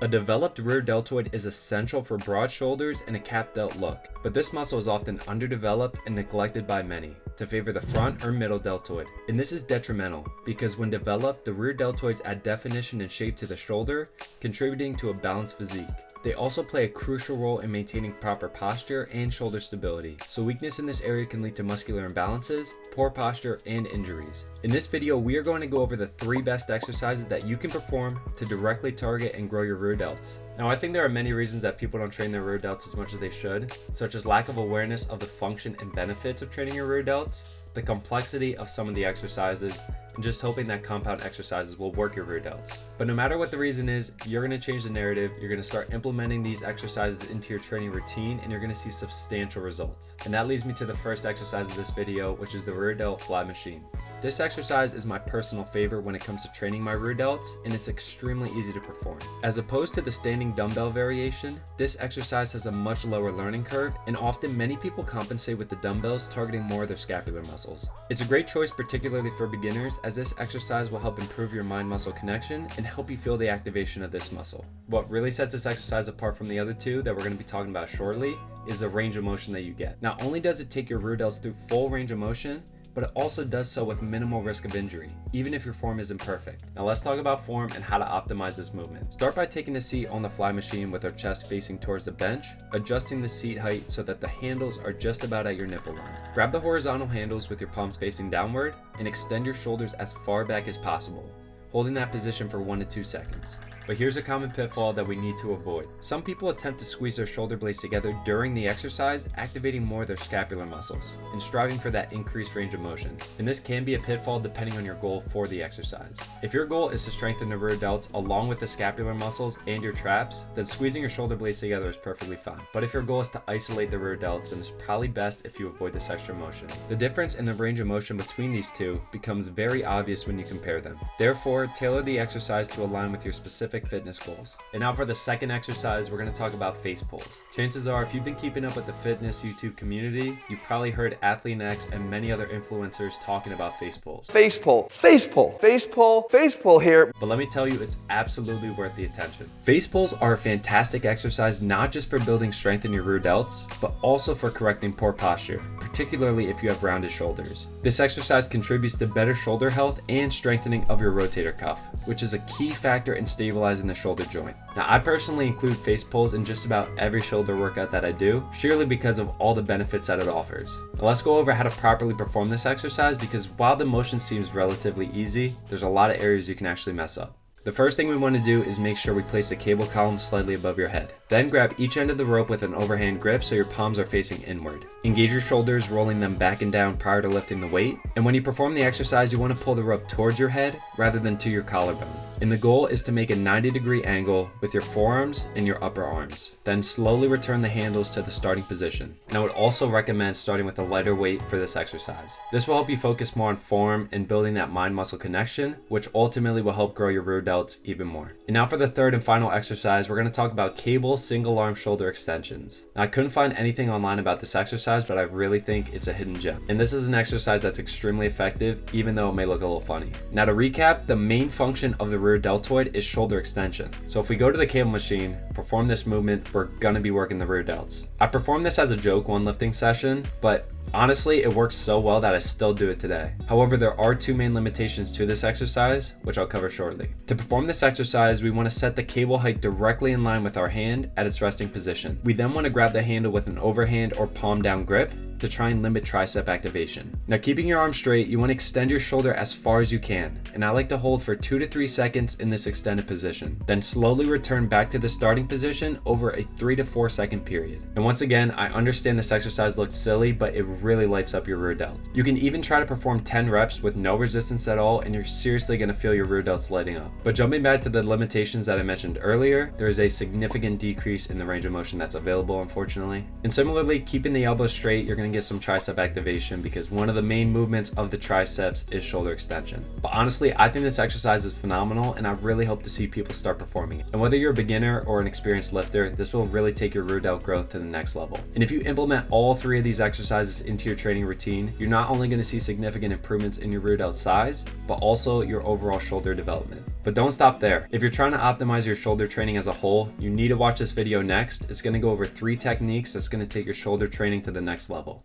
A developed rear deltoid is essential for broad shoulders and a cap delt look, but this muscle is often underdeveloped and neglected by many to favor the front or middle deltoid. And this is detrimental because when developed, the rear deltoids add definition and shape to the shoulder, contributing to a balanced physique. They also play a crucial role in maintaining proper posture and shoulder stability, so weakness in this area can lead to muscular imbalances, poor posture, and injuries. In this video, we are going to go over the 3 best exercises that you can perform to directly target and grow your rear delts. Now, I think there are many reasons that people don't train their rear delts as much as they should, such as lack of awareness of the function and benefits of training your rear delts, the complexity of some of the exercises, and just hoping that compound exercises will work your rear delts. But no matter what the reason is, you're going to change the narrative, you're going to start implementing these exercises into your training routine, and you're going to see substantial results. And that leads me to the first exercise of this video, which is the rear delt fly machine. This exercise is my personal favorite when it comes to training my rear delts, and it's extremely easy to perform. As opposed to the standing dumbbell variation, this exercise has a much lower learning curve, and often many people compensate with the dumbbells, targeting more of their scapular muscles. It's a great choice, particularly for beginners, as this exercise will help improve your mind-muscle connection and help you feel the activation of this muscle. What really sets this exercise apart from the other two that we're going to be talking about shortly is the range of motion that you get. Not only does it take your rear delts through full range of motion, but it also does so with minimal risk of injury, even if your form isn't perfect. Now let's talk about form and how to optimize this movement. Start by taking a seat on the fly machine with our chest facing towards the bench, adjusting the seat height so that the handles are just about at your nipple line. Grab the horizontal handles with your palms facing downward and extend your shoulders as far back as possible, holding that position for 1 to 2 seconds. But here's a common pitfall that we need to avoid. Some people attempt to squeeze their shoulder blades together during the exercise, activating more of their scapular muscles and striving for that increased range of motion. And this can be a pitfall depending on your goal for the exercise. If your goal is to strengthen the rear delts along with the scapular muscles and your traps, then squeezing your shoulder blades together is perfectly fine. But if your goal is to isolate the rear delts, then it's probably best if you avoid this extra motion. The difference in the range of motion between these two becomes very obvious when you compare them. Therefore, tailor the exercise to align with your specific fitness goals. And now for the second exercise, we're going to talk about face pulls. Chances are, if you've been keeping up with the fitness YouTube community, you've probably heard Athlean and many other influencers talking about face pulls. Face pull, face pull, face pull, face pull here. But let me tell you, it's absolutely worth the attention. Face pulls are a fantastic exercise not just for building strength in your rear delts, but also for correcting poor posture, particularly if you have rounded shoulders. This exercise contributes to better shoulder health and strengthening of your rotator cuff, which is a key factor in stabilizing the shoulder joint. Now, I personally include face pulls in just about every shoulder workout that I do, surely because of all the benefits that it offers. Now, let's go over how to properly perform this exercise, because while the motion seems relatively easy, there's a lot of areas you can actually mess up. The first thing we want to do is make sure we place the cable column slightly above your head. Then grab each end of the rope with an overhand grip so your palms are facing inward. Engage your shoulders, rolling them back and down prior to lifting the weight. And when you perform the exercise, you want to pull the rope towards your head rather than to your collarbone. And the goal is to make a 90-degree angle with your forearms and your upper arms. Then slowly return the handles to the starting position. And I would also recommend starting with a lighter weight for this exercise. This will help you focus more on form and building that mind-muscle connection, which ultimately will help grow your rear delts even more. And now for the third and final exercise, we're going to talk about cable single arm shoulder extensions. Now, I couldn't find anything online about this exercise, but I really think it's a hidden gem. And this is an exercise that's extremely effective, even though it may look a little funny. Now, to recap, the main function of the rear deltoid is shoulder extension. So if we go to the cable machine, perform this movement, we're gonna be working the rear delts. I performed this as a joke one lifting session, but honestly, it works so well that I still do it today. However, there are 2 main limitations to this exercise, which I'll cover shortly. To perform this exercise, we want to set the cable height directly in line with our hand at its resting position. We then want to grab the handle with an overhand or palm down grip to try and limit tricep activation. Now, keeping your arm straight, you want to extend your shoulder as far as you can, and I like to hold for 2 to 3 seconds in this extended position. Then slowly return back to the starting position over a 3 to 4 second period. And once again, I understand this exercise looks silly, but it really lights up your rear delts. You can even try to perform 10 reps with no resistance at all, and you're seriously going to feel your rear delts lighting up. But jumping back to the limitations that I mentioned earlier, there is a significant decrease in the range of motion that's available, unfortunately. And similarly, keeping the elbow straight, you're going to get some tricep activation, because one of the main movements of the triceps is shoulder extension. But honestly, I think this exercise is phenomenal, and I really hope to see people start performing it. And whether you're a beginner or an experienced lifter, this will really take your rear delt growth to the next level. And if you implement all 3 of these exercises into your training routine, you're not only going to see significant improvements in your rear delt size, but also your overall shoulder development. But don't stop there. If you're trying to optimize your shoulder training as a whole, you need to watch this video next. It's going to go over 3 techniques that's going to take your shoulder training to the next level.